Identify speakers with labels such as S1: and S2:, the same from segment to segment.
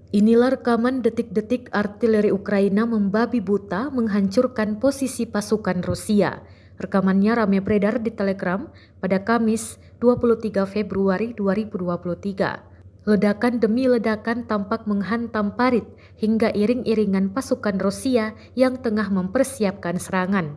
S1: Inilah rekaman detik-detik artileri Ukraina membabi buta menghancurkan posisi pasukan Rusia. Rekamannya ramai beredar di Telegram pada Kamis 23 Februari 2023. Ledakan demi ledakan tampak menghantam parit hingga iring-iringan pasukan Rusia yang tengah mempersiapkan serangan.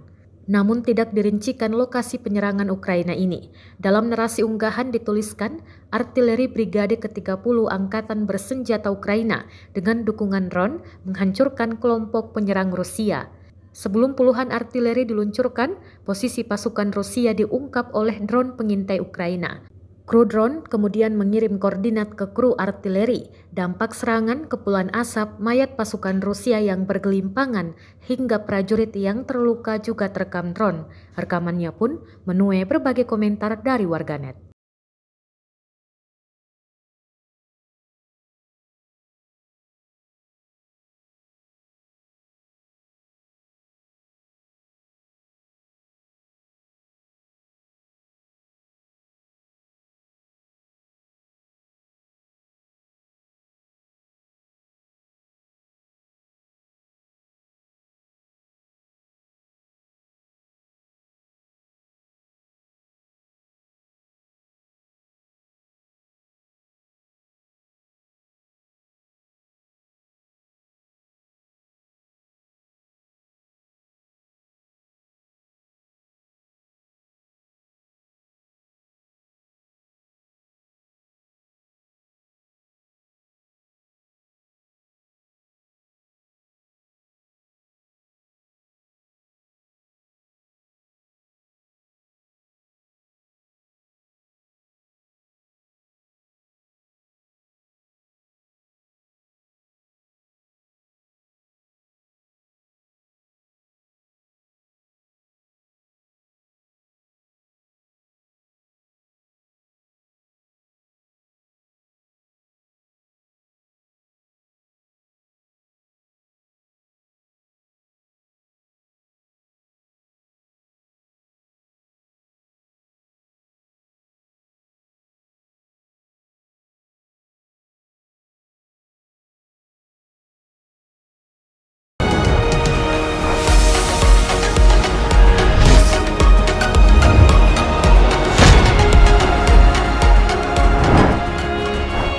S1: Namun tidak dirincikan lokasi penyerangan Ukraina ini. Dalam narasi unggahan dituliskan, artileri Brigade ke-30 Angkatan Bersenjata Ukraina dengan dukungan drone menghancurkan kelompok penyerang Rusia. Sebelum puluhan artileri diluncurkan, posisi pasukan Rusia diungkap oleh drone pengintai Ukraina. Kru drone kemudian mengirim koordinat ke kru artileri. Dampak serangan, kepulan asap, mayat pasukan Rusia yang bergelimpangan, hingga prajurit yang terluka juga terekam drone. Rekamannya pun menuai berbagai komentar dari warganet.